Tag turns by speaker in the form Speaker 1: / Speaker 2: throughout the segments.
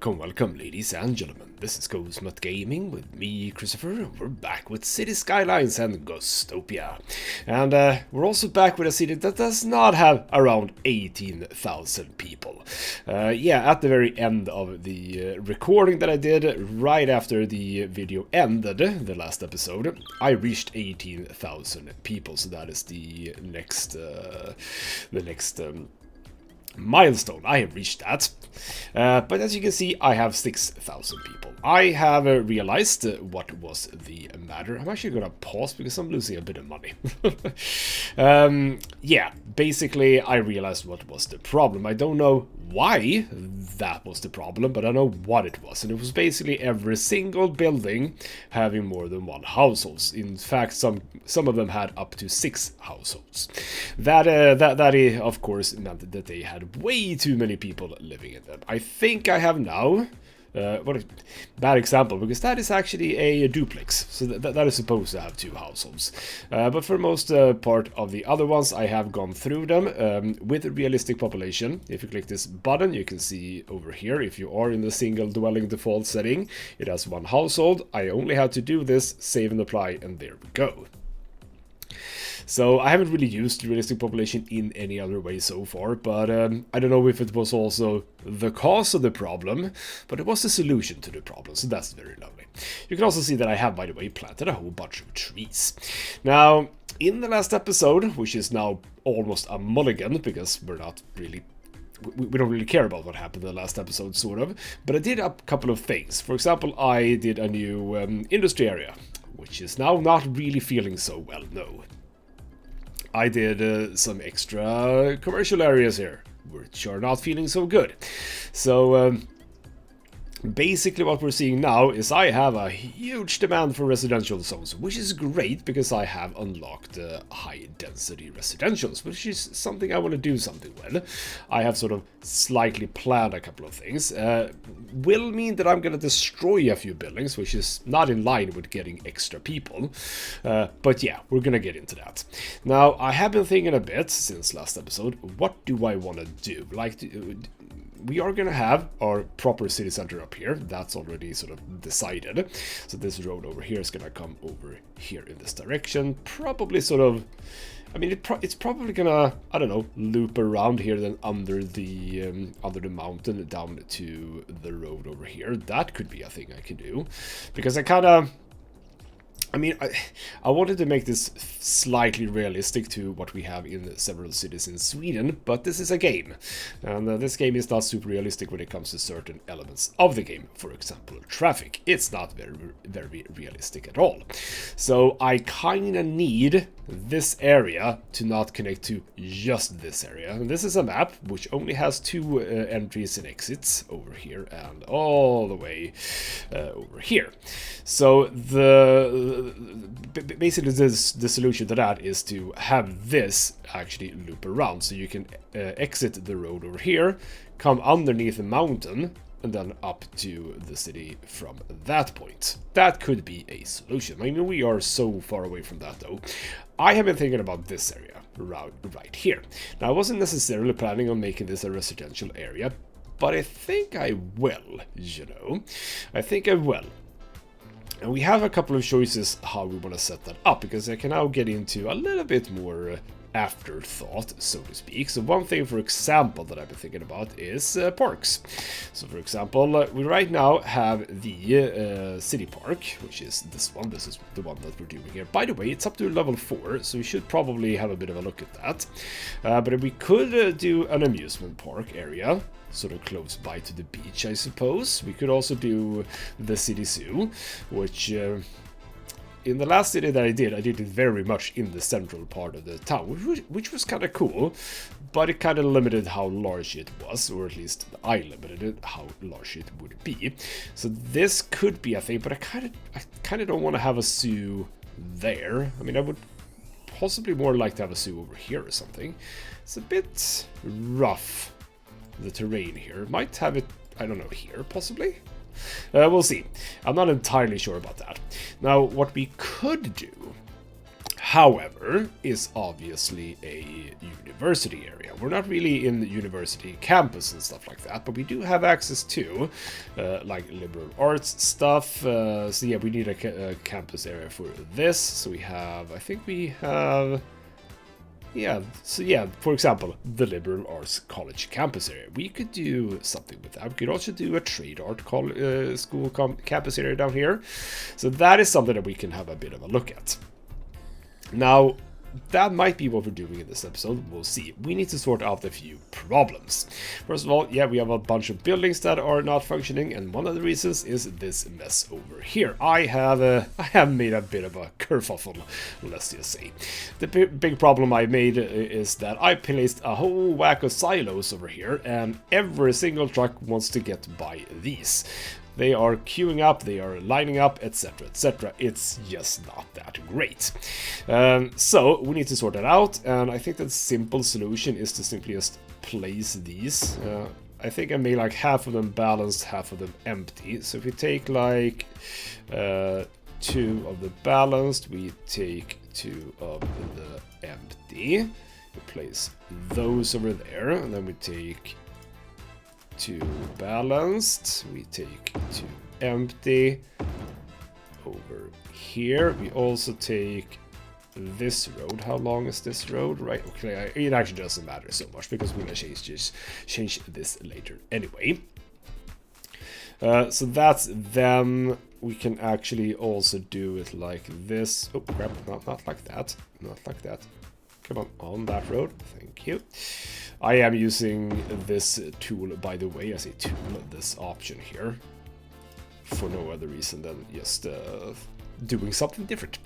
Speaker 1: Welcome, ladies and gentlemen. This is ghostmutgaming with me, Christopher, and we're back with City Skylines and Ghostopia. And we're also back with a city that does not have around 18,000 people. Yeah, at the very end of the recording that I did, right after the video ended, the last episode, I reached 18,000 people, so that is the next milestone. I have reached that, but as you can see, I have 6,000 people. I have realized what was the matter. I'm actually gonna pause because I'm losing a bit of money. Yeah, basically I realized what was the problem. I don't know why that was the problem, but I know what it was, and it was basically every single building having more than one household. In fact, some of them had up to 6 households. That of course meant that they had way too many people living in them. I think I have now what a bad example, because that is actually a duplex, so that is supposed to have 2 households, but for most part of the other ones I have gone through them with a realistic population. If you click this button, you can see over here, if you are in the single dwelling default setting, it has 1 household. I only had to do this, save and apply, and there we go. So I haven't really used realistic population in any other way so far, but I don't know if it was also the cause of the problem, but it was the solution to the problem, so that's very lovely. You can also see that I have, by the way, planted a whole bunch of trees. Now, in the last episode, which is now almost a mulligan, because we're not really... we don't really care about what happened in the last episode, sort of, but I did a couple of things. For example, I did a new industry area, which is now not really feeling so well, no. I did some extra commercial areas here, which are not feeling so good. So basically what we're seeing now is I have a huge demand for residential zones, which is great because I have unlocked high density residentials, which is something I want to do something with. I have sort of slightly planned a couple of things. Will mean that I'm going to destroy a few buildings, which is not in line with getting extra people. But yeah, we're going to get into that. Now, I have been thinking a bit since last episode, what do I want to do? We are going to have our proper city center up here. That's already sort of decided. So this road over here is going to come over here in this direction. Probably sort of... I mean, it's probably going to, I don't know, loop around here, then under the mountain down to the road over here. That could be a thing I can do. Because I kind of... I mean, I wanted to make this slightly realistic to what we have in several cities in Sweden, but this is a game. And this game is not super realistic when it comes to certain elements of the game. For example, traffic. It's not very realistic at all. So I kind of need this area to not connect to just this area. And this is a map which only has 2 entries and exits over here and all the way over here. So basically the solution to that is to have this actually loop around, so you can exit the road over here, come underneath the mountain, and then up to the city from that point. That could be a solution. I mean, we are so far away from that though. I have been thinking about this area right here. Now, I wasn't necessarily planning on making this a residential area, but I think I will, you know. I think I will. And we have a couple of choices how we want to set that up, because I can now get into a little bit more afterthought, so to speak. So one thing, for example, that I've been thinking about is parks. So for example, we right now have the city park, which is this one. This is the one that we're doing here. By the way, it's up to level 4, so we should probably have a bit of a look at that. But we could do an amusement park area, sort of close by to the beach, I suppose. We could also do the city zoo, which in the last city that I did it very much in the central part of the town, which was kind of cool, but it kind of limited how large it was, or at least I limited it how large it would be. So this could be a thing, but I kind of don't want to have a zoo there. I mean, I would possibly more like to have a zoo over here or something. It's a bit rough, the terrain here. Might have it, I don't know, here possibly. We'll see. I'm not entirely sure about that. Now, what we could do However, is obviously a university area. We're not really in the university campus and stuff like that, but we do have access to like liberal arts stuff. So yeah, we need a campus area for this. So we have, I think we have, yeah, so yeah, for example, the liberal arts college campus area. We could do something with that. We could also do a trade art school campus area down here. So that is something that we can have a bit of a look at. Now, that might be what we're doing in this episode. We'll see. We need to sort out a few problems. First of all, yeah, we have a bunch of buildings that are not functioning, and one of the reasons is this mess over here. I have made a bit of a kerfuffle, let's just say. The big problem I made is that I placed a whole whack of silos over here, and every single truck wants to get by these. They are queuing up, they are lining up, etc, etc. It's just not that great. So we need to sort that out, and I think the simple solution is to simply just place these. I think I made like half of them balanced, half of them empty. So if we take like 2 of the balanced, we take 2 of the empty. We place those over there, and then we take 2 balanced, we take 2 empty over here. We also take this road. How long is this road? Right, okay, it actually doesn't matter so much because we're gonna change this later anyway. So that's them. We can actually also do it like this. Oh crap, not like that, not like that. Come on that road, thank you. I am using this tool, by the way, I say tool, this option here, for no other reason than just doing something different.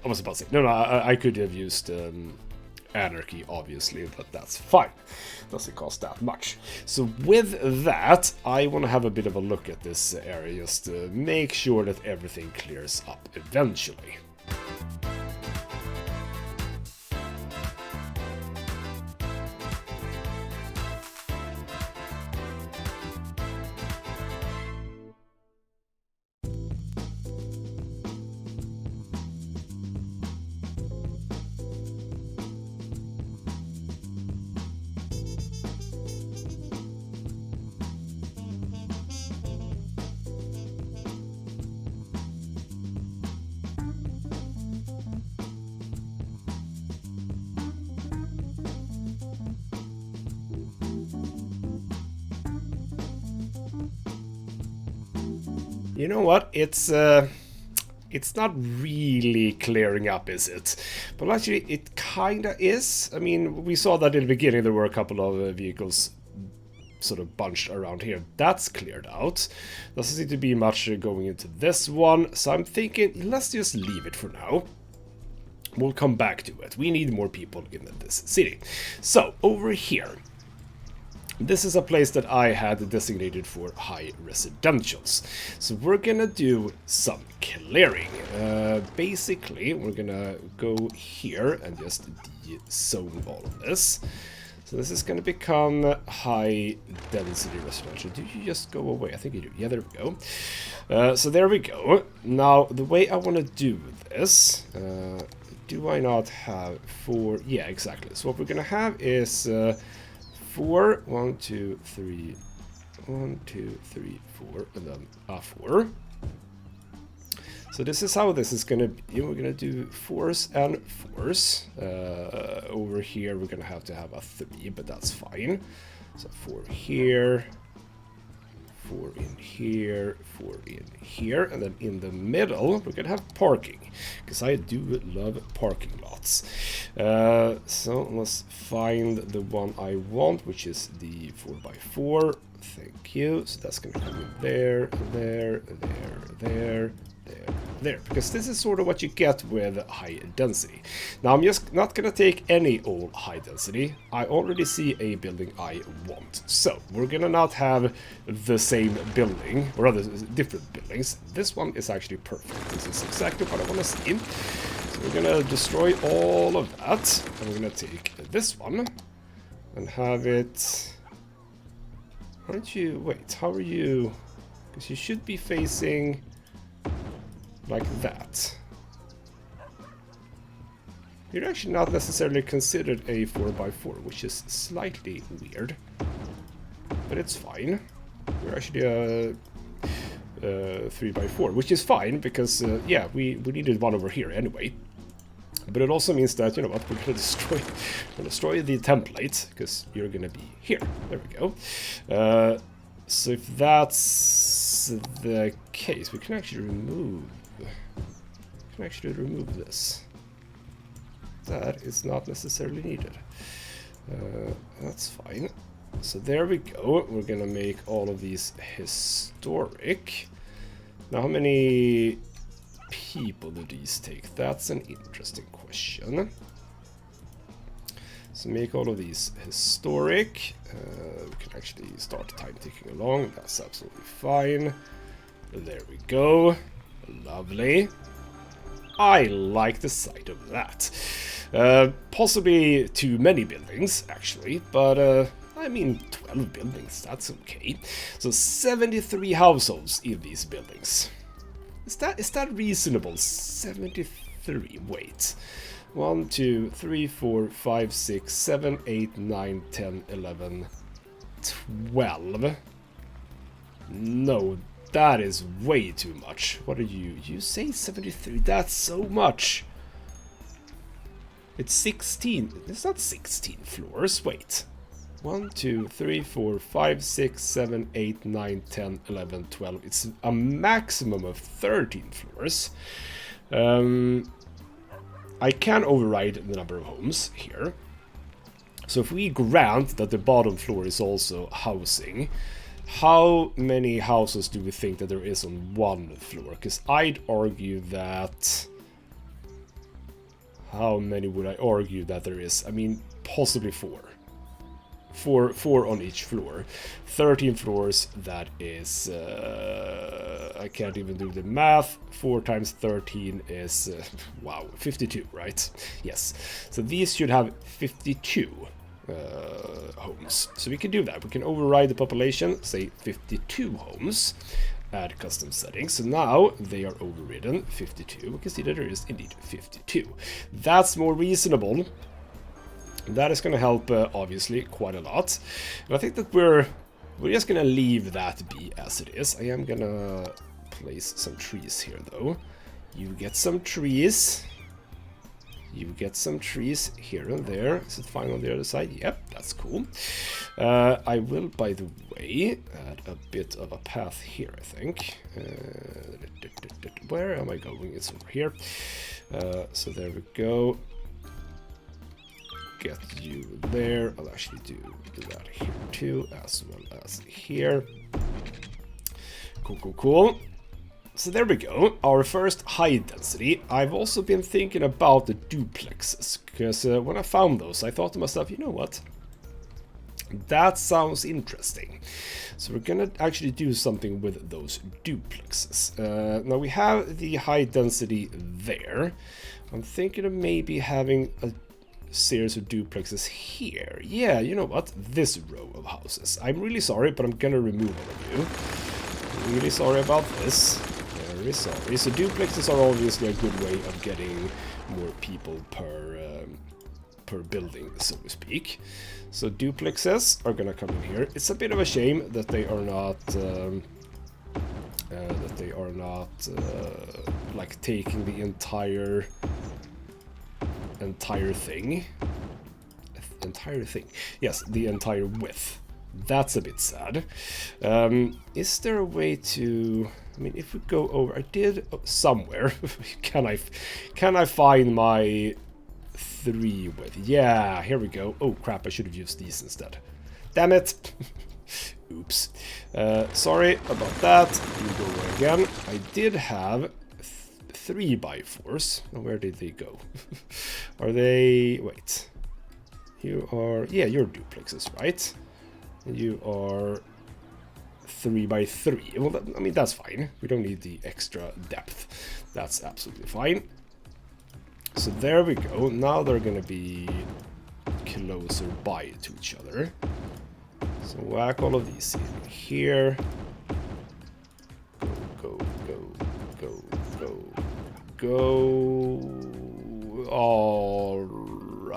Speaker 1: I was about to say, no, I could have used anarchy, obviously, but that's fine. Doesn't cost that much. So with that, I want to have a bit of a look at this area, just to make sure that everything clears up eventually. You know what? It's not really clearing up, is it? But actually, it kinda is. I mean, we saw that in the beginning there were a couple of vehicles sort of bunched around here. That's cleared out. Doesn't seem to be much going into this one, so I'm thinking let's just leave it for now. We'll come back to it. We need more people in this city. So, over here. This is a place that I had designated for high residentials. So we're gonna do some clearing. Basically, we're gonna go here and just de-zone all of this. So this is gonna become high density residential. Do you just go away? I think you do. Yeah, there we go. So there we go. Now, the way I want to do this, do I not have 4? Yeah, exactly. So what we're gonna have is 4, 1, 2, 3, 1, 2, 3, 4, and then a 4. So this is how this is gonna be. We're gonna do 4s and 4s. Over here we're gonna have to have a 3, but that's fine. So 4 here, 4 in here, 4 in here, and then in the middle we're gonna have parking, because I do love parking lots. So let's find the one I want, which is the 4x4. Thank you. So that's gonna come in there, there, there, there, there, because this is sort of what you get with high density. Now I'm just not gonna take any old high density. I already see a building I want, so we're gonna not have the same building, or rather different buildings. This one is actually perfect. This is exactly what I want to see. So we're gonna destroy all of that, and we're gonna take this one and have it. Aren't you? Wait, how are you? Because you should be facing like that. You're actually not necessarily considered a 4x4, which is slightly weird. But it's fine. We're actually a 3x4, which is fine because, yeah, we needed one over here anyway. But it also means that, you know what, we're going to destroy the template, because you're going to be here. There we go. So if that's the case, we can actually remove this. That is not necessarily needed. That's fine. So there we go. We're gonna make all of these historic. Now, how many people do these take? That's an interesting question. So make all of these historic. We can actually start time ticking along. That's absolutely fine. There we go. Lovely. I like the sight of that. Possibly too many buildings, actually, but I mean 12 buildings, that's okay. So 73 households in these buildings. Is that reasonable? 73, wait. 1, 2, 3, 4, 5, 6, 7, 8, 9, 10, 11, 12. No, that is way too much. What are you? You say 73, that's so much. It's 16. It's not 16 floors. Wait. 1, 2, 3, 4, 5, 6, 7, 8, 9, 10, 11, 12. It's a maximum of 13 floors. I can override the number of homes here. So if we grant that the bottom floor is also housing, how many houses do we think that there is on one floor? Because I'd argue that... How many would I argue that there is? I mean, possibly 4. Four on each floor. 13 floors, that is... I can't even do the math. 4 times 13 is... wow, 52, right? Yes. So these should have 52 homes. So we can do that. We can override the population, say 52 homes. Add custom settings. So now they are overridden. 52. We can see that there is indeed 52. That's more reasonable. That is going to help, obviously, quite a lot. And I think that we're just going to leave that be as it is. I am going to place some trees here, though. You get some trees. You get some trees here and there. Is it fine on the other side? Yep, that's cool. I will, by the way, add a bit of a path here, I think. Where am I going? It's over here. So there we go. Get you there. I'll actually do that here too, as well as here. Cool, cool, cool. So there we go, our first high density. I've also been thinking about the duplexes, because when I found those, I thought to myself, you know what? That sounds interesting. So we're gonna actually do something with those duplexes. Now we have the high density there. I'm thinking of maybe having a series of duplexes here. Yeah, you know what? This row of houses. I'm really sorry, but I'm gonna remove all of you. Really sorry about this. Very sorry. So duplexes are obviously a good way of getting more people per building, so to speak. So duplexes are gonna come in here. It's a bit of a shame that they are not like taking the entire thing. Yes, the entire width. That's a bit sad. Is there a way to... I mean, if we go over... I did somewhere. Can I find my 3 width? Yeah, here we go. Oh, crap, I should have used these instead. Damn it. Oops. Sorry about that. You go away again. I did have 3x4s. Now, where did they go? Are they... Wait. You are... Yeah, you're duplexes, right? You are 3x3. Well, I mean, that's fine. We don't need the extra depth. That's absolutely fine. So there we go. Now they're going to be closer by to each other. So whack all of these in here. Go, go, go, go, go, go. All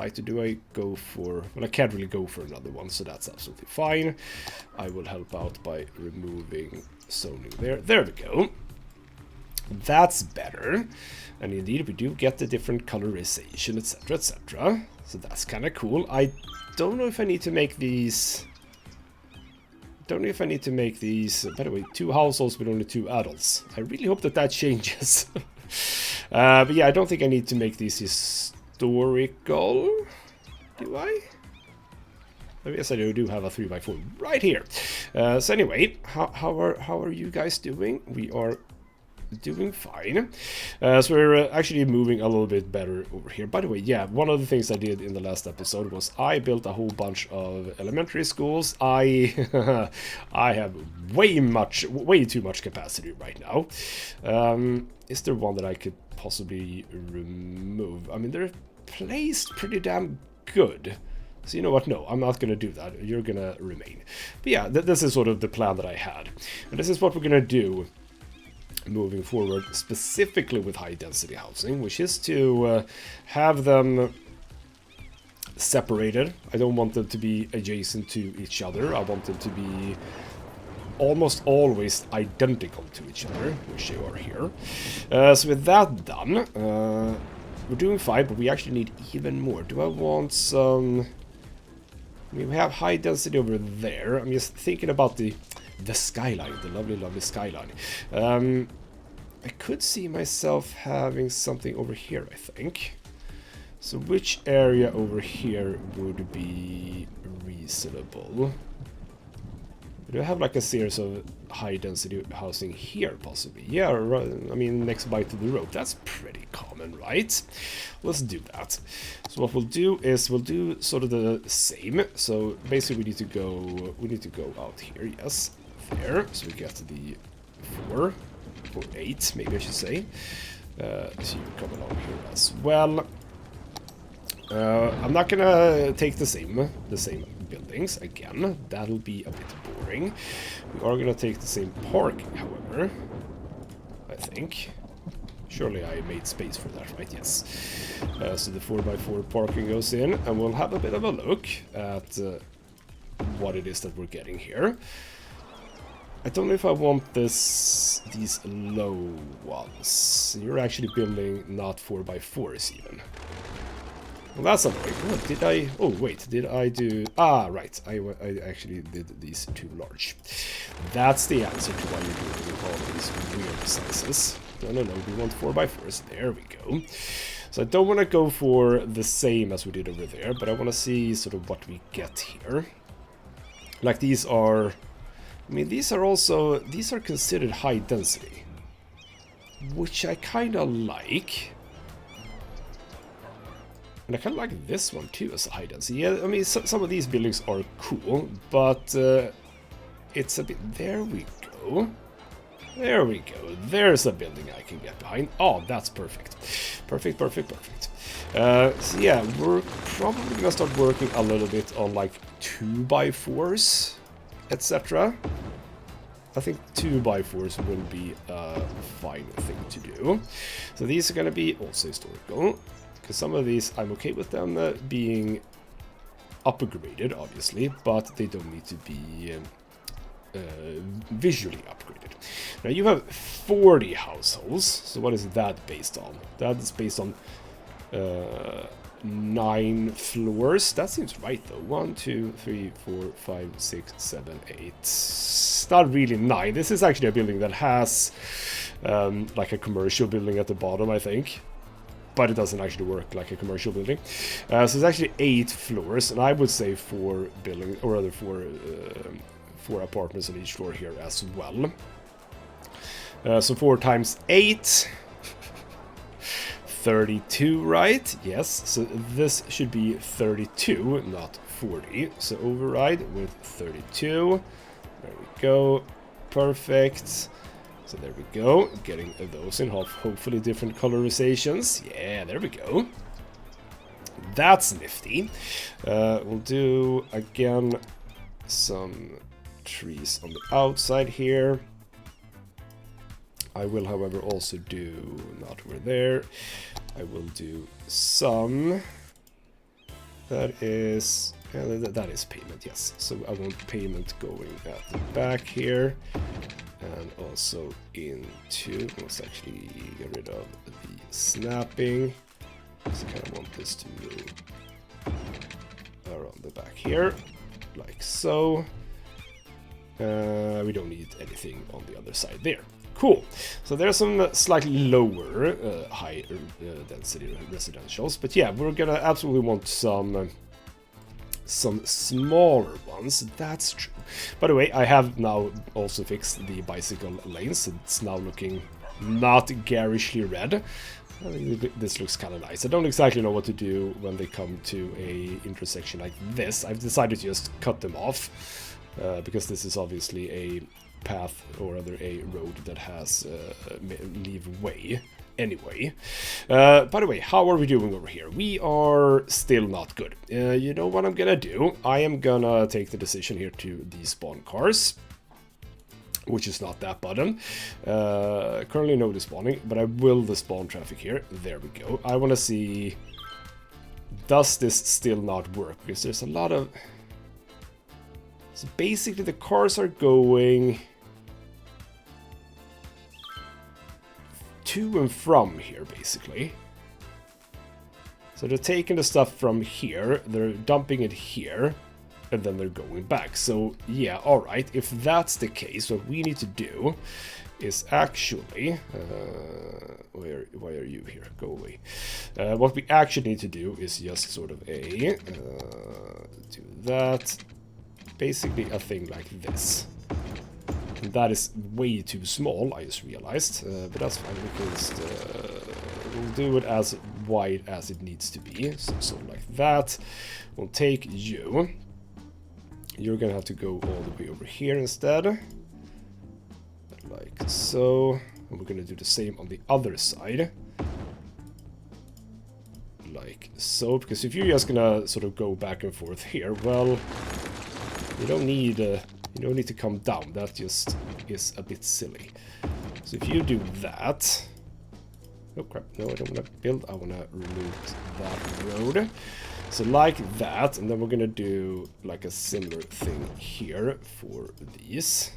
Speaker 1: right? Or do I go for... Well, I can't really go for another one, so that's absolutely fine. I will help out by removing zoning there. There we go. That's better. And indeed, we do get the different colorization, etc, etc. So that's kind of cool. I don't know if I need to make these... Don't know if I need to make these... By the way, 2 households with only 2 adults. I really hope that that changes. But yeah, I don't think I need to make these historical. Do I? Yes, I do have a 3x4 right here. So anyway, how are you guys doing? We are doing fine. So we're actually moving a little bit better over here. By the way, yeah, one of the things I did in the last episode was I built a whole bunch of elementary schools. I have way too much capacity right now. Is there one that I could possibly remove? I mean, they're placed pretty damn good. So you know what? No, I'm not going to do that. You're going to remain. But yeah, this is sort of the plan that I had. And this is what we're going to do moving forward, specifically with high density housing, which is to have them separated. I don't want them to be adjacent to each other. I want them to be almost always identical to each other, which they are here. So with that done, we're doing fine, but we actually need even more. Do I want some... I mean, we have high density over there. I'm just thinking about the skyline, the lovely skyline. I could see myself having something over here, I think. So which area over here would be reasonable? Do I have like a series of high density housing here, possibly? Yeah, I mean, next bite to the road. That's pretty common, right? Let's do that. So what we'll do is we'll do sort of the same. So basically we need to go out here, yes. There, so we get to the 4 or 8, maybe I should say. So you come along here as well. I'm not gonna take the same buildings again. That'll be a bit boring. We are gonna take the same parking, however. I think. Surely I made space for that, right? Yes. So the 4x4 parking goes in, and we'll have a bit of a look at what it is that we're getting here. I don't know if I want these low ones. You're actually building not 4x4s even. Well, that's annoying. Oh, did I... Oh, wait. Did I do... Ah, right. I actually did these too large. That's the answer to why you're doing all these weird sizes. No. We want 4x4s. There we go. So I don't want to go for the same as we did over there, but I want to see sort of what we get here. Like these are... I mean, these are considered high density, which I kind of like. And I kind of like this one too as a high density. Yeah, I mean, some of these buildings are cool, but it's a bit... There we go. There we go. There's a building I can get behind. Oh, that's perfect. Perfect. So yeah, we're probably going to start working a little bit on like 2x4s. Etc. I think 2x4s will be a fine thing to do. So these are going to be also historical, because some of these I'm okay with them being upgraded, obviously, but they don't need to be visually upgraded. Now you have 40 households, so what is that based on? That is based on 9 floors. That seems right though. 1, 2, 3, 4, 5, 6, 7, 8. It's not really 9. This is actually a building that has like a commercial building at the bottom, I think. But it doesn't actually work like a commercial building. So it's actually 8 floors, and I would say 4 buildings, or rather 4 apartments on each floor here as well. So 4 times 8. 32, right? Yes, so this should be 32, not 40. So override with 32. There we go. Perfect. So there we go. Getting those in hopefully different colorizations. Yeah, there we go. That's nifty. We'll do, again, some trees on the outside here. I will, however, also do, not over there, I will do some That is that is payment, yes. So I want payment going at the back here, and also into. Let's actually get rid of the snapping. So I kind of want this to move around the back here, like so. We don't need anything on the other side there. Cool. So there's some slightly lower, high density residentials, but yeah, we're gonna absolutely want some smaller ones. That's true. By the way, I have now also fixed the bicycle lanes. It's now looking not garishly red. I think this looks kind of nice. I don't exactly know what to do when they come to a intersection like this. I've decided to just cut them off because this is obviously a path or rather a road that has leave way anyway. By the way, how are we doing over here? We are still not good. You know what I'm gonna do? I am gonna take the decision here to despawn cars, which is not that button. Currently no despawning, but I will despawn traffic here. There we go. I want to see, does this still not work? Because there's a lot of... So basically the cars are going to and from here, basically. So they're taking the stuff from here, they're dumping it here, and then they're going back. So yeah, alright, if that's the case, what we need to do is actually... why are you here? Go away. What we actually need to do is just sort of do that. Basically a thing like this. And that is way too small, I just realized, but that's fine, because we'll do it as wide as it needs to be. So like that. We'll take you. You're gonna have to go all the way over here instead. Like so. And we're gonna do the same on the other side. Like so, because if you're just gonna sort of go back and forth here, well, you don't need to come down. That just is a bit silly. So if you do that... Oh crap, no, I don't want to build, I want to remove that road. So like that, and then we're gonna do like a similar thing here for these.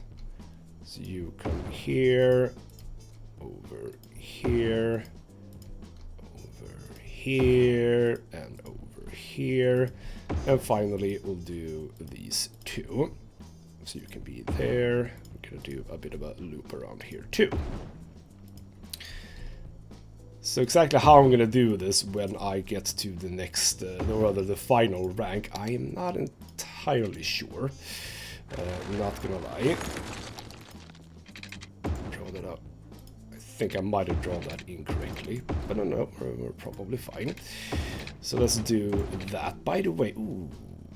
Speaker 1: So you come here, over here, over here, and over here. And finally, we'll do these two. So you can be there. We're gonna do a bit of a loop around here too. So exactly how I'm gonna do this when I get to the next, or rather the final rank, I am not entirely sure. Not gonna lie. Draw that up. I think I might have drawn that incorrectly, but no, we're probably fine. So let's do that. By the way, ooh,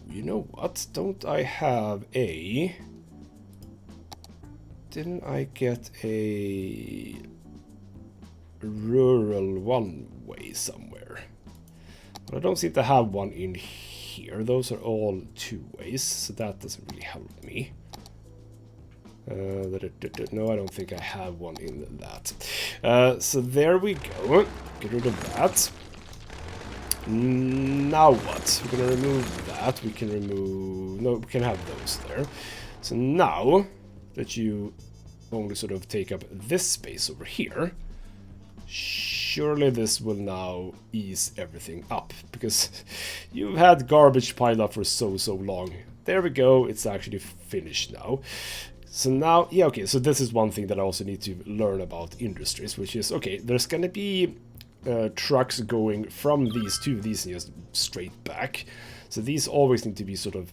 Speaker 1: you know what? Don't I have a... Didn't I get a rural one-way somewhere? But I don't seem to have one in here. Those are all two-ways, so that doesn't really help me. No, I don't think I have one in that. So there we go. Get rid of that. Now what? We're gonna remove that. We can remove... No, we can have those there. So now that you only sort of take up this space over here, surely this will now ease everything up, because you've had garbage piled up for so long. There we go. It's actually finished now. So now, yeah, okay, so this is one thing that I also need to learn about industries, which is, okay, there's gonna be trucks going from these to these and just straight back. So these always need to be sort of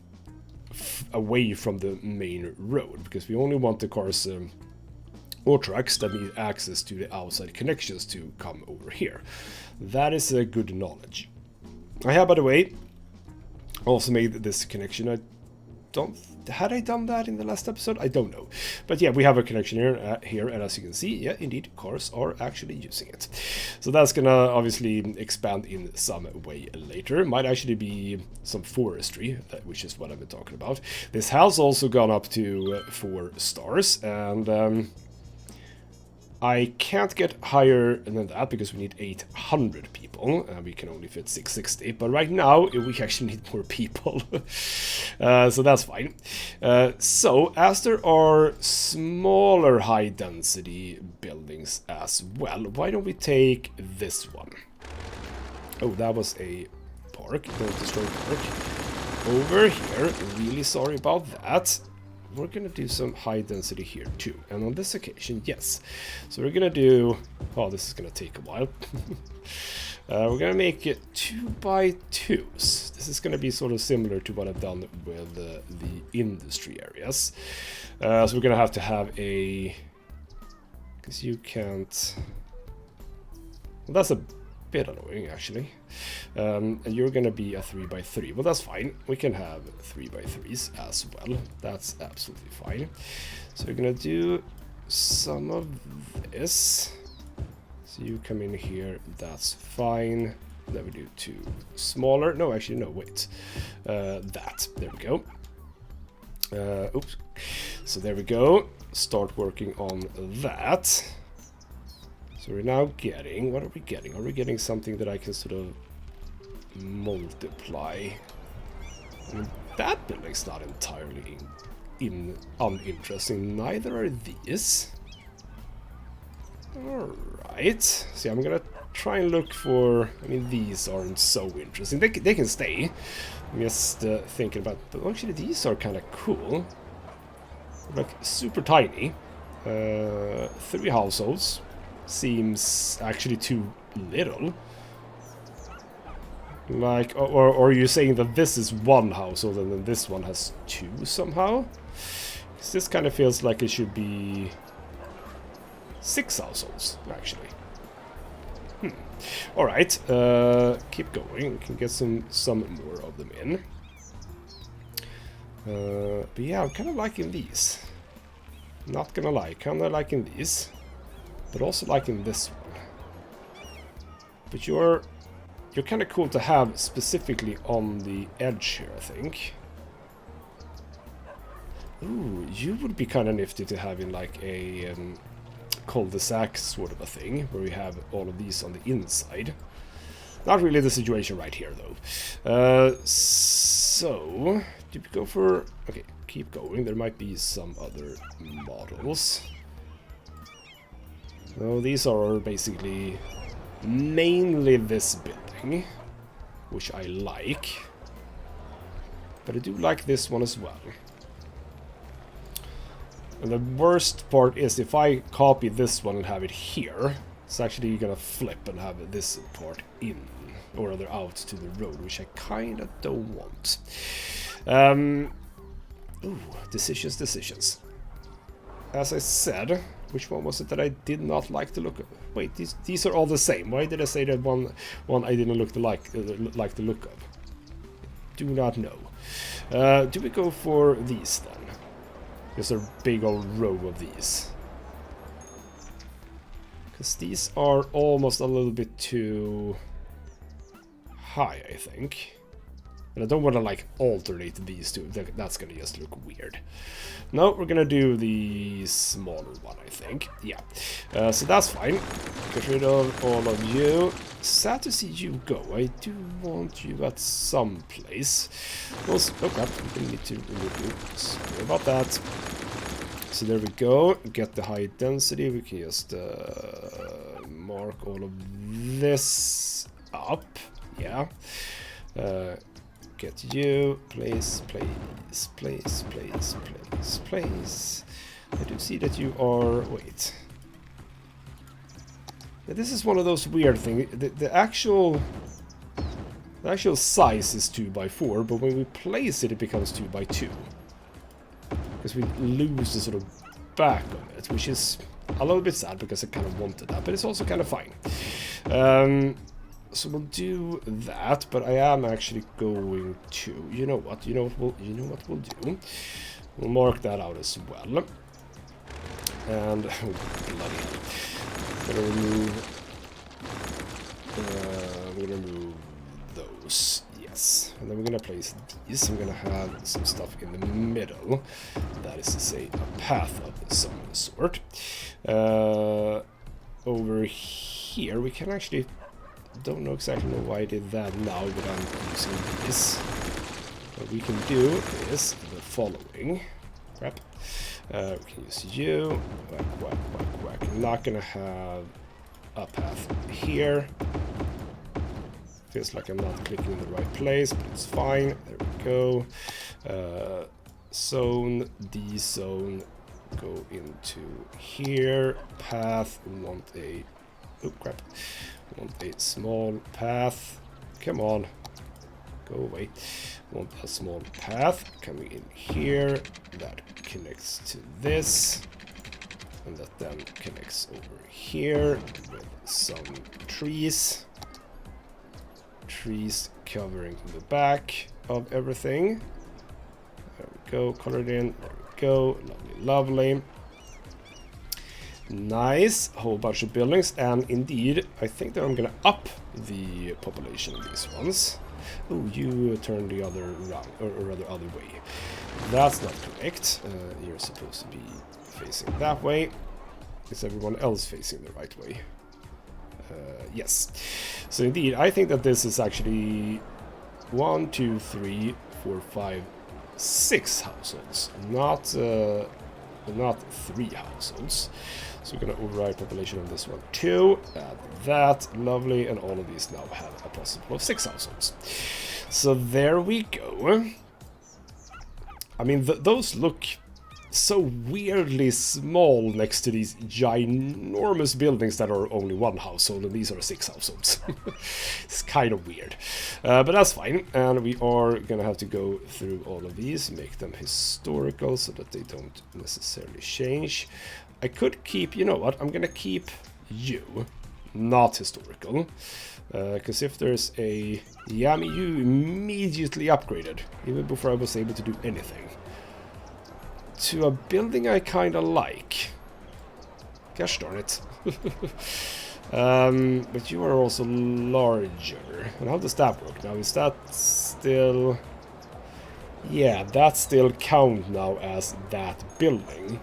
Speaker 1: away from the main road, because we only want the cars or trucks that need access to the outside connections to come over here. That is a good knowledge. I have, by the way, also made this connection. Had I done that in the last episode? I don't know. But yeah, we have a connection here, and as you can see, yeah, indeed, cars are actually using it. So that's gonna obviously expand in some way later. Might actually be some forestry, which is what I've been talking about. This has also gone up to 4 stars, and I can't get higher than that because we need 800 people. We can only fit 660. But right now, we actually need more people. So that's fine. So, as there are smaller high-density buildings as well, why don't we take this one? Oh, that was a park. Don't destroy park. Over here, really sorry about that. We're gonna do some high density here too, and on this occasion, yes. So we're gonna do, oh, this is gonna take a while. We're gonna make it 2x2s. This is gonna be sort of similar to what I've done with the industry areas. So we're gonna have to have a, because you can't, well, that's a bit annoying actually. And you're gonna be a 3x3. Well, that's fine. We can have 3x3s as well. That's absolutely fine. So we're gonna do some of this. So you come in here. That's fine. Then we do 2 smaller. No, actually, no. Wait. That. There we go. Oops. So there we go. Start working on that. So we're now getting, what are we getting? Are we getting something that I can sort of multiply? I mean, that building's not entirely uninteresting. Neither are these. Alright. See, I'm gonna try and look for, I mean, these aren't so interesting. They can stay. I'm just thinking about, but actually these are kind of cool. Like, super tiny. 3 households. Seems actually too little. Like, or are you saying that this is 1 household and then this one has 2 somehow? Because this kind of feels like it should be 6 households, actually. Alright, keep going. We can get some more of them in. But yeah, I'm kind of liking these. Not gonna lie, kind of liking these. But also liking this one. But you're kind of cool to have specifically on the edge here, I think. Ooh, you would be kind of nifty to have in like a cul-de-sac sort of a thing, where we have all of these on the inside. Not really the situation right here, though. So, do we go for... Okay, keep going. There might be some other models. So these are basically mainly this building, which I like. But I do like this one as well. And the worst part is if I copy this one and have it here, it's actually gonna flip and have this part in, or rather out to the road, which I kinda don't want. Ooh, decisions. As I said, which one was it that I did not like the look of? Wait, these are all the same. Why did I say that one I didn't like the look of? Do not know. Do we go for these then? There's a big old row of these. Because these are almost a little bit too high, I think. And I don't want to like alternate these two. That's gonna just look weird. No, we're gonna do the smaller one, I think. Yeah. So that's fine. Get rid of all of you. Sad to see you go. I do want you at some place. Also, oh crap, we need to remove you. Sorry about that. So there we go. Get the high density. We can just mark all of this up. Yeah. Get you, place. I do see that you are, wait. Yeah, this is one of those weird things. The actual size is 2x4, but when we place it, it becomes 2x2. Because we lose the sort of back of it, which is a little bit sad because I kind of wanted that, but it's also kind of fine. So we'll do that, but I am actually going to, you know what we'll do. We'll mark that out as well. And oh, bloody hell. We're gonna remove those. Yeah. Yes, and then we're gonna place these. I'm gonna have some stuff in the middle. That is to say, a path of some sort. Over here, we can actually... Don't know exactly why I did that now, but I'm using this. What we can do is the following. Crap. We can use you. Whack, whack, whack, whack. I'm not gonna have a path here. Feels like I'm not clicking in the right place, but it's fine. There we go. Zone, D-zone, go into here. Path, want a... Oh, crap. Want a small path. Come on. Go away. Want a small path coming in here. That connects to this. And that then connects over here with some trees. Trees covering the back of everything. There we go, colored in. There we go, lovely, lovely. Nice, a whole bunch of buildings, and indeed, I think that I'm gonna up the population of these ones. Oh, you turn the other round, or rather other way. That's not correct. You're supposed to be facing that way. Is everyone else facing the right way? Yes. So indeed, I think that this is actually 1, 2, 3, 4, 5, 6 households, not 3 households. So we're going to override population on this one too. Add that, lovely, and all of these now have a possible of 6 households. So there we go. I mean, those look so weirdly small next to these ginormous buildings that are only 1 household, and these are 6 households. It's kind of weird, but that's fine. And we are gonna have to go through all of these, make them historical so that they don't necessarily change. I could keep, you know what, I'm gonna keep you not historical, because if there's a... Yeah, I mean, you immediately upgraded even before I was able to do anything to a building I kind of like. Gosh darn it. But you are also larger. And how does that work now? Is that still... Yeah, that still count now as that building.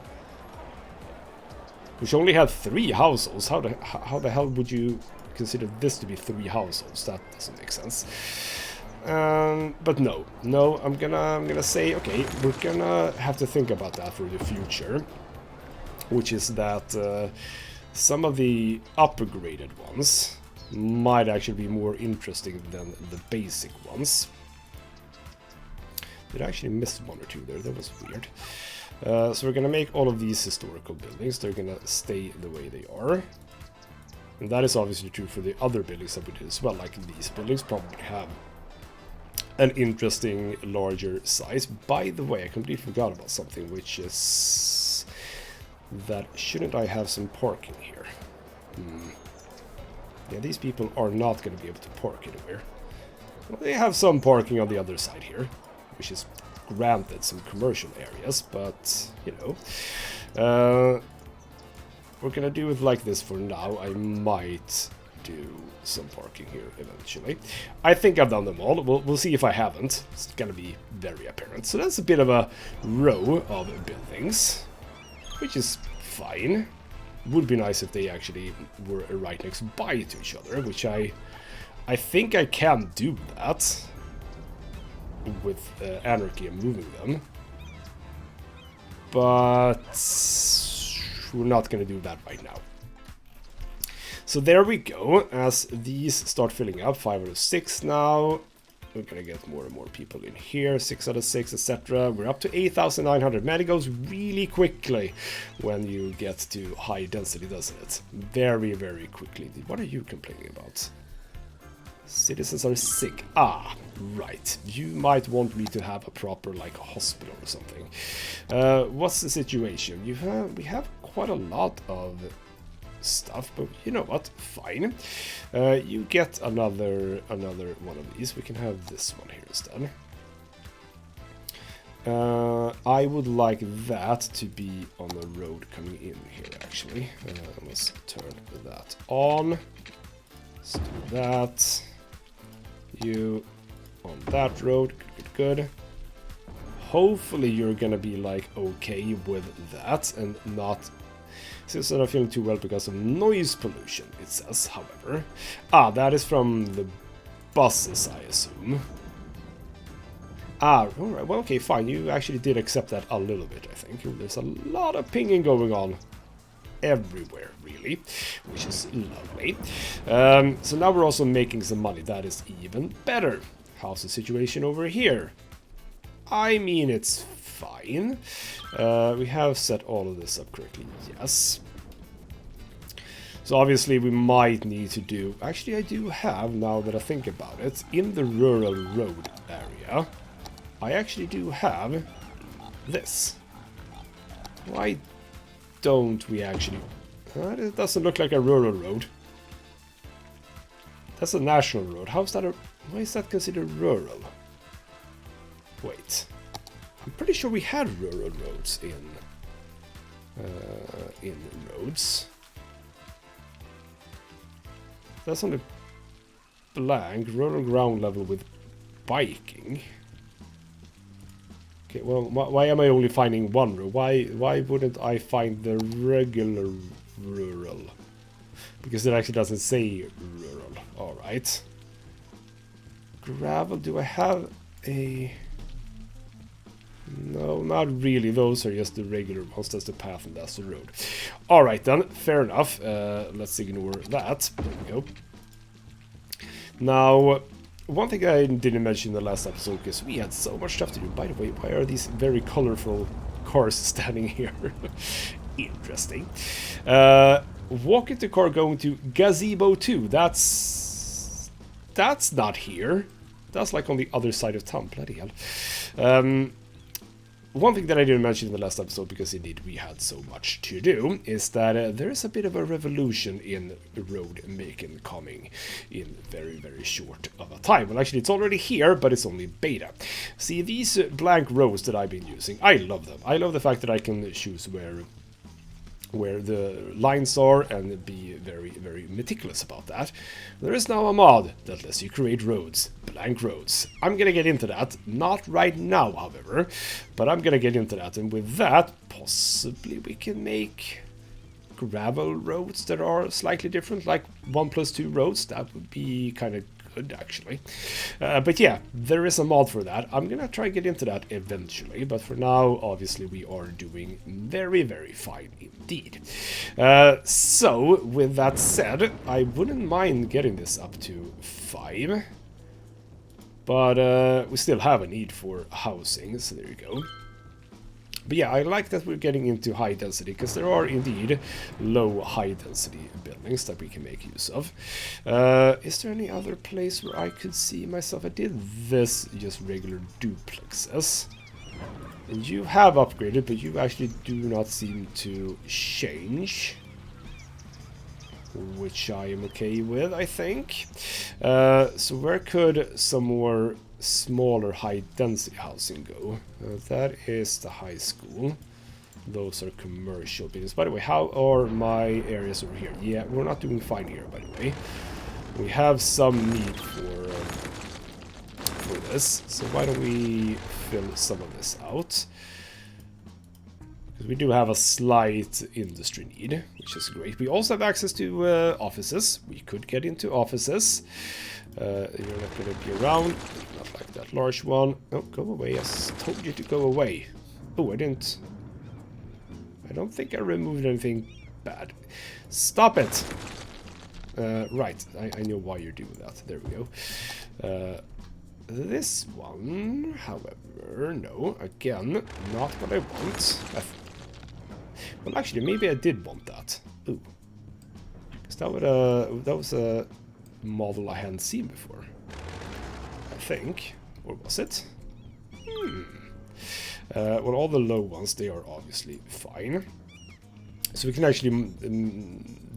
Speaker 1: Which only had 3 households. How the hell would you consider this to be 3 households? That doesn't make sense. But no, I'm gonna say, okay, we're gonna have to think about that for the future, which is that some of the upgraded ones might actually be more interesting than the basic ones. Did I actually miss 1 or 2 there? That was weird. So we're gonna make all of these historical buildings. They're gonna stay the way they are. And that is obviously true for the other buildings that we did as well, like these buildings probably have an interesting larger size. By the way, I completely forgot about something, which is that shouldn't I have some parking here? Yeah, these people are not going to be able to park anywhere. Well, they have some parking on the other side here, which is granted some commercial areas, but you know, we're gonna do it like this for now. I might do some parking here eventually. I think I've done them all. We'll see if I haven't. It's gonna be very apparent. So that's a bit of a row of buildings, which is fine. Would be nice if they actually were right next by to each other, which I think I can do that with anarchy and moving them, but we're not gonna do that right now. So there we go. As these start filling up, 5 out of 6 now. We're gonna get more and more people in here, 6 out of 6, etc. We're up to 8,900. Man, it goes really quickly when you get to high density, doesn't it? Very, very quickly. What are you complaining about? Citizens are sick. Ah, right. You might want me to have a proper, like, hospital or something. What's the situation? We have quite a lot of stuff, but you know what? Fine. You get another one of these. We can have this one here instead. I would like that to be on the road coming in here, actually. Let's turn that on. Let's do that. You on that road. Good. Hopefully you're gonna be like okay with that and not... Since I'm not feeling too well because of noise pollution, it says, however. Ah, that is from the buses, I assume. Ah, alright, well, okay, fine. You actually did accept that a little bit, I think. There's a lot of pinging going on everywhere, really, which is lovely. So now we're also making some money. That is even better. How's the situation over here? I mean, it's fine. We have set all of this up correctly, yes. So obviously we might need to do... Actually, I do have, now that I think about it, in the rural road area, I actually do have this. Why don't we actually... it doesn't look like a rural road. That's a national road. How's that a... Why is that considered rural? Wait. I'm pretty sure we had rural roads in roads. That's on the blank rural ground level with biking. Okay, well, why am I only finding one road? Why wouldn't I find the regular rural? Because it actually doesn't say rural. All right. Gravel. Do I have a... No, not really. Those are just the regular ones. That's the path and that's the road. Alright then, fair enough. Let's ignore that. There we go. Now, one thing I didn't mention in the last episode, because we had so much stuff to do. By the way, why are these very colorful cars standing here? Interesting. Walk into car going to Gazebo 2. That's not here. That's like on the other side of town. Bloody hell. One thing that I didn't mention in the last episode, because indeed we had so much to do, is that there is a bit of a revolution in road making coming in very, very short of a time. Well, actually, it's already here, but it's only beta. See, these blank roads that I've been using, I love them. I love the fact that I can choose where the lines are and be very, very meticulous about that. There is now a mod that lets you create roads, blank roads. I'm gonna get into that, not right now, however, but I'm gonna get into that, and with that, possibly we can make gravel roads that are slightly different, like 1+2 roads. That would be kind of good, actually. But yeah, there is a mod for that. I'm gonna try and get into that eventually, but for now, obviously, we are doing very, very fine indeed. So, with that said, I wouldn't mind getting this up to 5, but we still have a need for housing, so there you go. But yeah, I like that we're getting into high density, because there are indeed low high density buildings that we can make use of. Is there any other place where I could see myself? I did this just regular duplexes. And you have upgraded, but you actually do not seem to change. Which I am okay with, I think. So where could some more smaller high density housing go? That is the high school. Those are commercial buildings. By the way, how are my areas over here? Yeah, we're not doing fine here, by the way. We have some need for this, so why don't we fill some of this out? Because we do have a slight industry need, which is great. We also have access to offices. We could get into offices. You're not going to be around. Not like that large one. Oh, go away. I told you to go away. Oh, I didn't. I don't think I removed anything bad. Stop it! Right, I know why you're doing that. There we go. This one, however, no. Again, not what I want. Well, actually, maybe I did want that. Ooh. Because that was a model I hadn't seen before. I think. Or was it? Well, all the low ones, they are obviously fine. So we can actually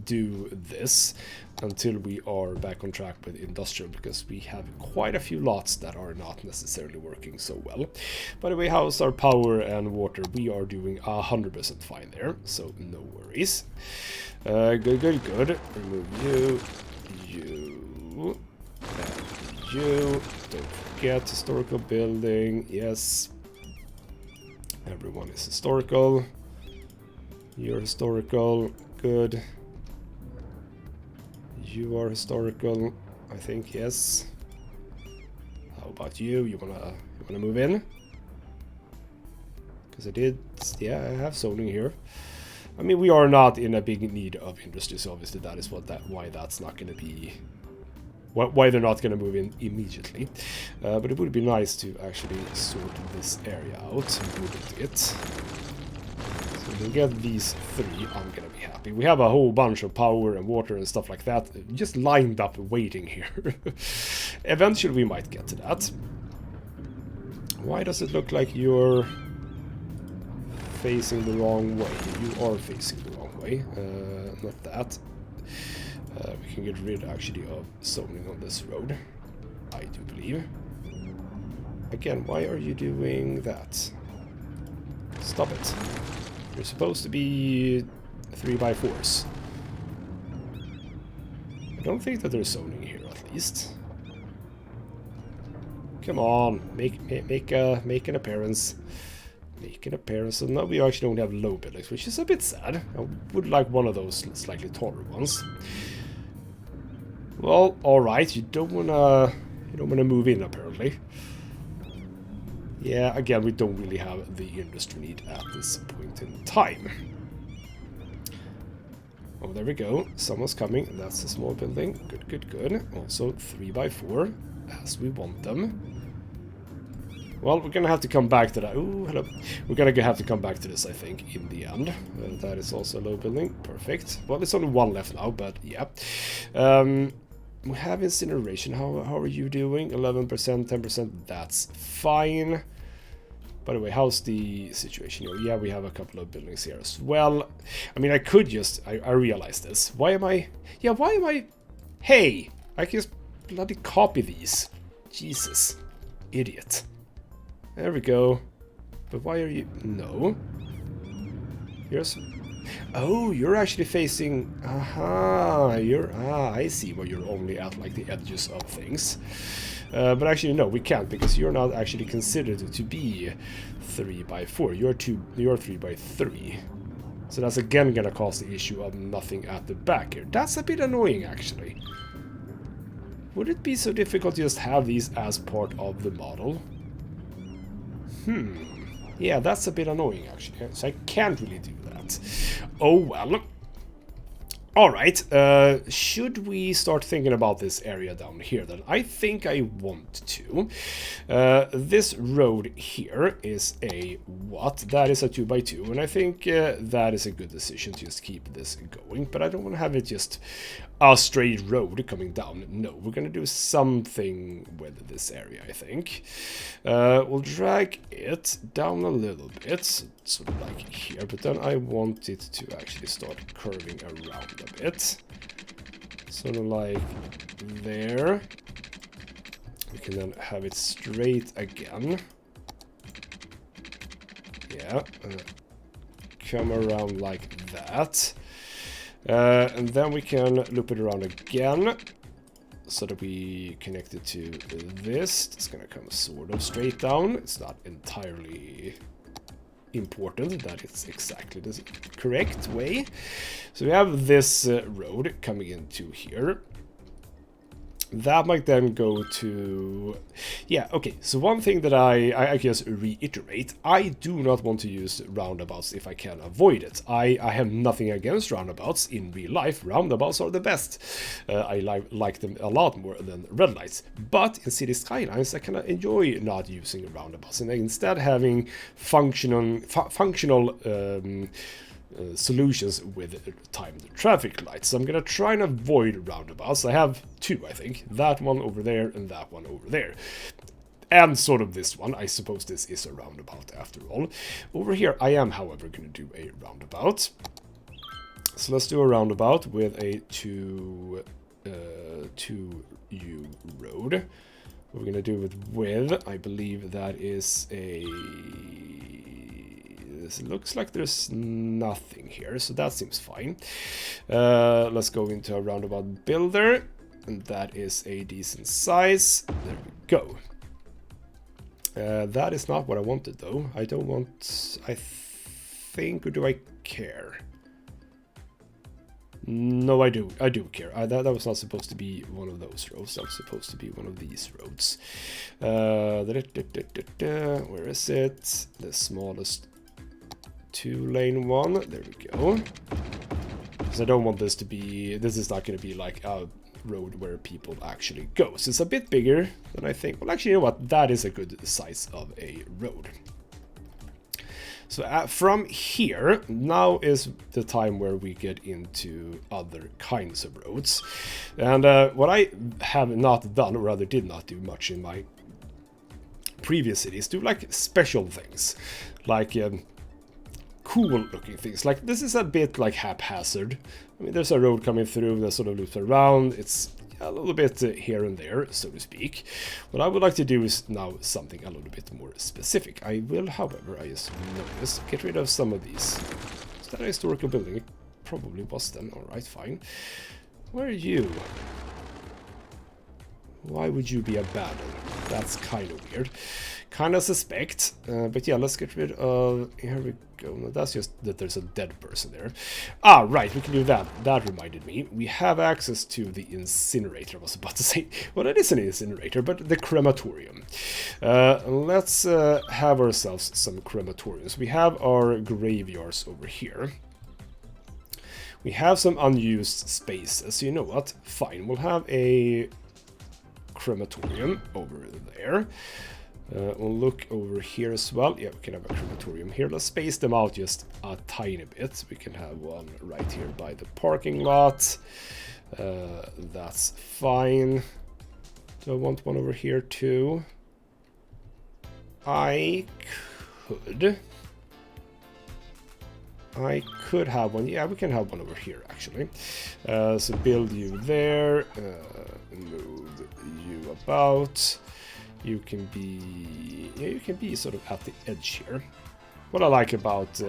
Speaker 1: do this until we are back on track with industrial, because we have quite a few lots that are not necessarily working so well. By the way, how's our power and water? We are doing 100% fine there, so no worries. Good. Remove you, and you. Don't get historical building. Yes. Everyone is historical. You're historical. Good. You are historical. I think, yes. How about you? You wanna move in? Because I did, yeah, I have zoning here. I mean, we are not in a big need of industry, so obviously that is why that's not going to be, why they're not going to move in immediately. But it would be nice to actually sort this area out, wouldn't it? So if we get these 3, I'm going to be happy. We have a whole bunch of power and water and stuff like that just lined up waiting here. Eventually we might get to that. Why does it look like you're facing the wrong way? You are facing the wrong way. Not that. We can get rid actually of zoning on this road, I do believe. Again, why are you doing that? Stop it. You're supposed to be 3x4s. I don't think that there's zoning here, at least. Come on, make an appearance. Make an appearance. So now we actually only have low buildings, which is a bit sad. I would like one of those slightly taller ones. Well, all right. You don't wanna move in apparently. Yeah, again, we don't really have the industry need at this point in time. Oh, there we go. Someone's coming. That's a small building. Good, good, good. Also 3x4, as we want them. Well, we're gonna have to come back to that. Ooh, hello. We're gonna have to come back to this, I think, in the end. That is also a low building. Perfect. Well, there's only one left now, but yeah. We have incineration. How are you doing? 11%, 10%. That's fine. By the way, how's the situation here? Yeah, we have a couple of buildings here as well. I mean, I could just... I realized this. Why am I... Yeah, why am I... Hey! I can just bloody copy these. Jesus. Idiot. There we go. But why are you... No. Here's... Oh, you're actually facing... Aha! You're... Ah, I see where you're only at, like, the edges of things. But actually, no, we can't, because you're not actually considered to be 3x4. You're 3x3. So that's again gonna cause the issue of nothing at the back here. That's a bit annoying, actually. Would it be so difficult to just have these as part of the model? Yeah, that's a bit annoying, actually. So I can't really do that. Oh, well. Alright, should we start thinking about this area down here then? I think I want to. This road here is a what? That is a 2x2, and I think that is a good decision to just keep this going, but I don't want to have it just a straight road coming down. No, we're going to do something with this area, I think. We'll drag it down a little bit, sort of like here, but then I want it to actually start curving around a bit. Sort of like there. We can then have it straight again. Yeah. Come around like that. And then we can loop it around again. So that we connect it to this. It's gonna come sort of straight down. It's not entirely important that it's exactly the correct way. So we have this road coming into here. That might then go to... Yeah, okay, so one thing that I just reiterate, I do not want to use roundabouts if I can avoid it. I have nothing against roundabouts in real life. Roundabouts are the best. I like them a lot more than red lights. But in City Skylines, I kind of enjoy not using roundabouts and instead having functional solutions with timed traffic lights. So I'm gonna try and avoid roundabouts. I have two, I think. That one over there and that one over there. And sort of this one. I suppose this is a roundabout after all. Over here I am, however, gonna do a roundabout. So let's do a roundabout with a 2U road. What we're gonna do it with, I believe that is a... It looks like there's nothing here, so that seems fine. Let's go into a roundabout builder, and that is a decent size. There we go. That is not what I wanted, though. I don't want... I think... Or do I care? No, I do. I do care. That was not supposed to be one of those roads. That was supposed to be one of these roads. Where is it? The smallest 2-lane one. There we go. Because I don't want this to be... This is not going to be like a road where people actually go. So it's a bit bigger than I think. Well, actually, you know what? That is a good size of a road. So from here, now is the time where we get into other kinds of roads. And what I have not done, or rather did not do much in my previous cities, do like special things. Like cool looking things. Like this is a bit like haphazard. I mean, there's a road coming through that sort of loops around. It's a little bit here and there, so to speak. What I would like to do is now something a little bit more specific. I will, however, I just noticed, get rid of some of these. Is that a historical building? It probably was then. Alright, fine. Where are you? Why would you be abandoned? That's kind of weird. Kind of suspect. But yeah, let's get rid of... Here we go. No, that's just that there's a dead person there. Ah, right, we can do that. That reminded me. We have access to the incinerator. I was about to say... Well, it is an incinerator, but the crematorium. Let's have ourselves some crematoriums. We have our graveyards over here. We have some unused spaces. You know what? Fine, we'll have a crematorium over there. We'll look over here as well. Yeah, we can have a crematorium here. Let's space them out just a tiny bit. We can have one right here by the parking lot. That's fine. Do I want one over here too? I could have one. Yeah, we can have one over here actually. So build you there. Move you about. You can be sort of at the edge here. What I like about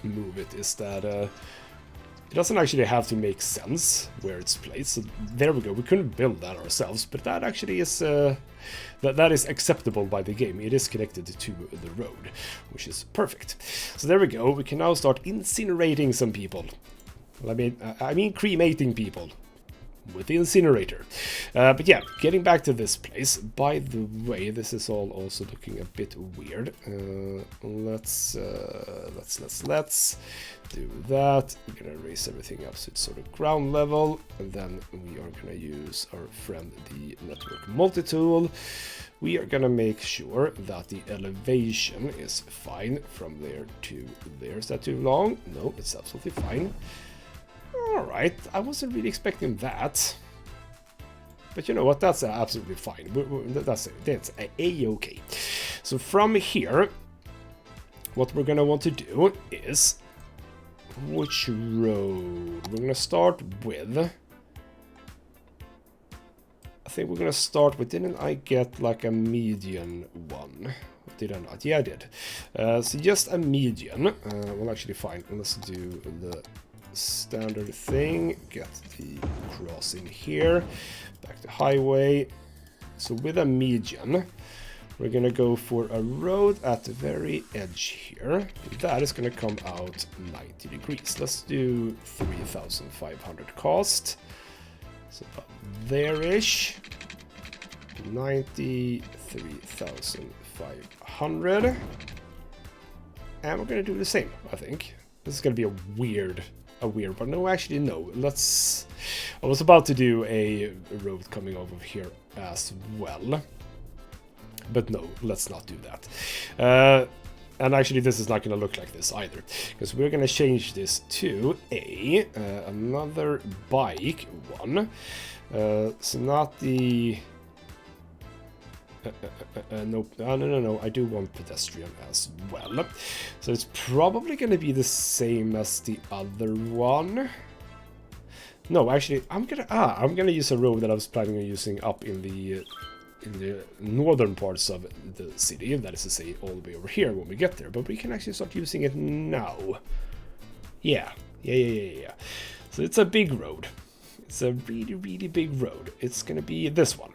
Speaker 1: Move It is that it doesn't actually have to make sense where it's placed. So there we go. We couldn't build that ourselves, but that actually is that is acceptable by the game. It is connected to the road, which is perfect. So there we go. We can now start incinerating some people. Well, I mean cremating people. With the incinerator. But yeah, getting back to this place. By the way, this is all also looking a bit weird. Let's do that. We're gonna raise everything up so it's sort of ground level, and then we are gonna use our friend the network multi-tool. We are gonna make sure that the elevation is fine from there to there. Is that too long? No, it's absolutely fine. Alright, I wasn't really expecting that. But you know what, that's absolutely fine. That's a-okay. So from here, what we're going to want to do is... Which road? We're going to start with... I think we're going to start with... Didn't I get like a median one? Did I not? Yeah, I did. So just a median. Well, actually fine. Let's do the... standard thing, get the crossing here, back to highway. So with a median, we're gonna go for a road at the very edge here. That is gonna come out 90 degrees. Let's do 3,500 cost. So about there-ish. 93,500. And we're gonna do the same, I think. This is gonna be a weird one. No, actually, no. Let's... I was about to do a road coming over here as well. But no, let's not do that. And actually, this is not going to look like this either. Because we're going to change this to another bike one. So not the... Nope. No. I do want pedestrian as well. So it's probably going to be the same as the other one. No, actually, I'm gonna use a road that I was planning on using up in the northern parts of the city. That is to say, all the way over here when we get there. But we can actually start using it now. Yeah. So it's a big road. It's a really, really big road. It's gonna be this one.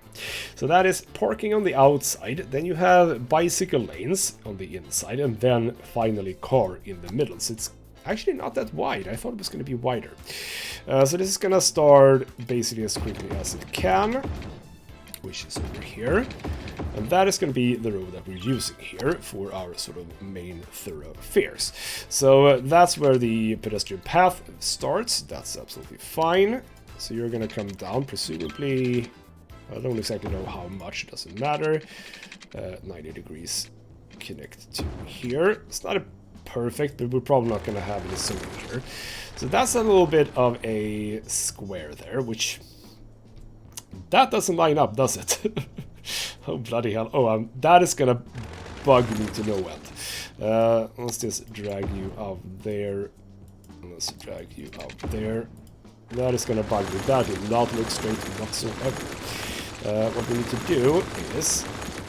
Speaker 1: So that is parking on the outside, then you have bicycle lanes on the inside, and then finally car in the middle. So it's actually not that wide. I thought it was gonna be wider. So this is gonna start basically as quickly as it can, which is over here. And that is going to be the road that we're using here for our sort of main thoroughfares. So that's where the pedestrian path starts. That's absolutely fine. So you're going to come down, presumably, I don't exactly know how much, it doesn't matter. 90 degrees connect to here. It's not a perfect, but we're probably not going to have any zoning here. So that's a little bit of a square there, which that doesn't line up, does it? Oh, bloody hell. Oh, that is gonna bug me to no end. Let's just drag you out there. Let's drag you out there. That is gonna bug me. That did not look straight whatsoever. What we need to do is,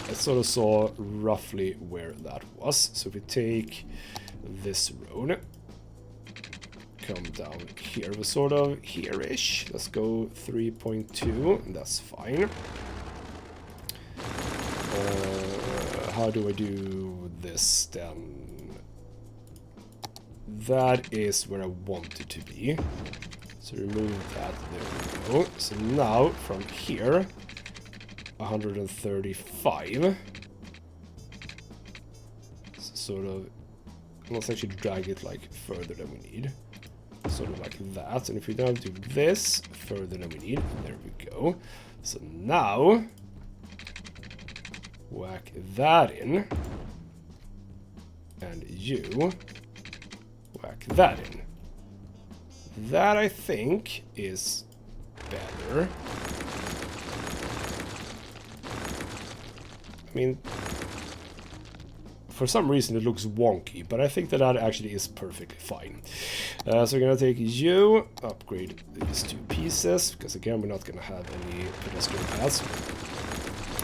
Speaker 1: I sort of saw roughly where that was. So if we take this road, come down here, we're sort of here-ish. Let's go 3.2, that's fine. How do I do this then? That is where I want it to be. So remove that, there we go. So now from here, 135. So sort of, let's actually drag it like further than we need. Sort of like that. And if we now do this further than we need, there we go. So now whack that in, and you whack that in. That, I think, is better. I mean, for some reason it looks wonky, but I think that actually is perfectly fine. So we're gonna take you, upgrade these two pieces, because again we're not gonna have any pedestrian paths.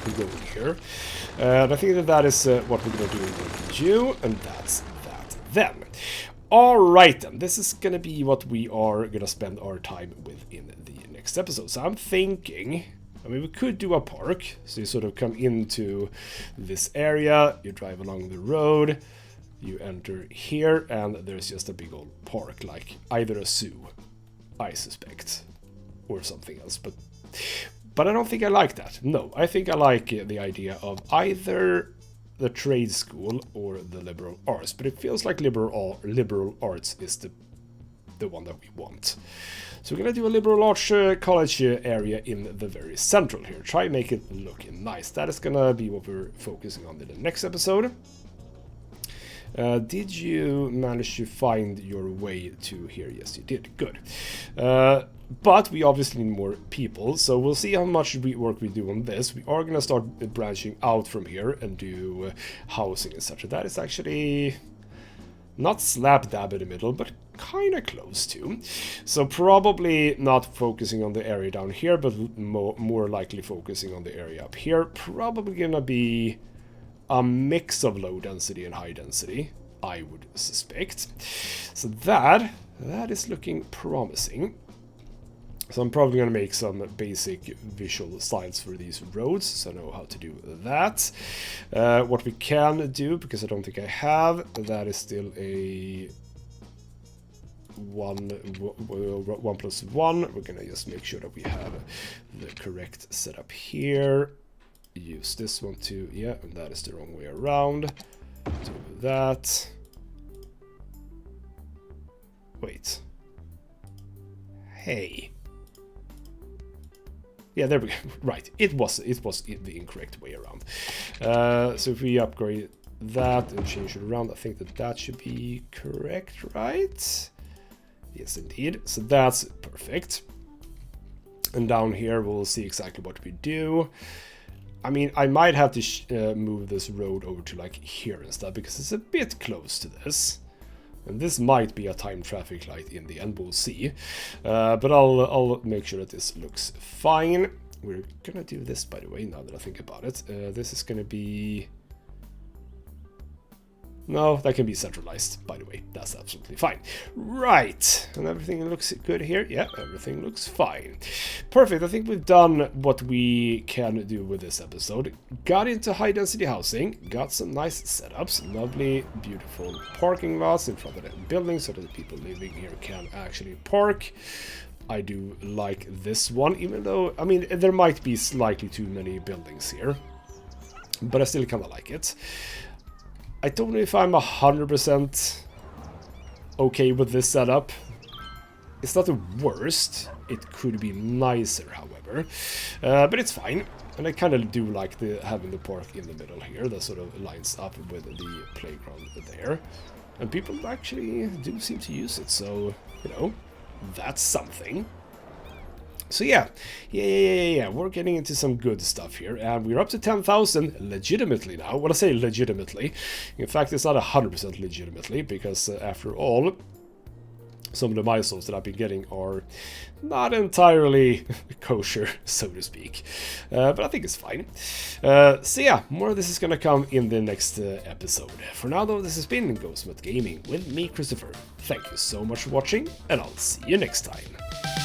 Speaker 1: We go in here, and I think that that is what we're gonna do with you, and that's that then. Alright then, this is gonna be what we are gonna spend our time with in the next episode. So I'm thinking, I mean, we could do a park, so you sort of come into this area, you drive along the road, you enter here, and there's just a big old park, like either a zoo, I suspect, or something else, but I don't think I like that. No, I think I like the idea of either the trade school or the liberal arts, but it feels like liberal arts is the one that we want. So we're gonna do a liberal arts college area in the very central here. Try and make it look nice. That is gonna be what we're focusing on in the next episode. Did you manage to find your way to here? Yes, you did. Good. But we obviously need more people, so we'll see how much work we do on this. We are going to start branching out from here and do housing, etc. That is actually not slap dab in the middle, but kind of close to. So probably not focusing on the area down here, but more likely focusing on the area up here. Probably going to be a mix of low density and high density, I would suspect. So that is looking promising. So I'm probably going to make some basic visual styles for these roads, so I know how to do that. What we can do, because I don't think I have, that is still a 1+1. We're going to just make sure that we have the correct setup here. Use this one too, yeah, and that is the wrong way around. Do that. Wait. Hey. Yeah, there we go. Right, it was the incorrect way around. So if we upgrade that and change it around, I think that should be correct, right? Yes, indeed. So that's perfect. And down here, we'll see exactly what we do. I mean, I might have to move this road over to like here and stuff, because it's a bit close to this. And this might be a time traffic light in the end, we'll see. But I'll make sure that this looks fine. We're gonna do this, by the way, now that I think about it. This is gonna be No, that can be centralized, by the way. That's absolutely fine. Right, and everything looks good here. Yeah, everything looks fine. Perfect, I think we've done what we can do with this episode. Got into high-density housing, got some nice setups, lovely, beautiful parking lots in front of the building so that the people living here can actually park. I do like this one, even though, I mean, there might be slightly too many buildings here, but I still kind of like it. I don't know if I'm 100% okay with this setup. It's not the worst. It could be nicer, however. But it's fine. And I kind of do like having the park in the middle here. That sort of lines up with the playground there. And people actually do seem to use it. So, you know, that's something. So yeah, we're getting into some good stuff here, and we're up to 10,000 legitimately now. When I say legitimately, in fact, it's not 100% legitimately, because after all, some of the milestones that I've been getting are not entirely kosher, so to speak. But I think it's fine. So yeah, more of this is gonna come in the next episode. For now, though, this has been ghostmutgaming with me, Christopher. Thank you so much for watching, and I'll see you next time.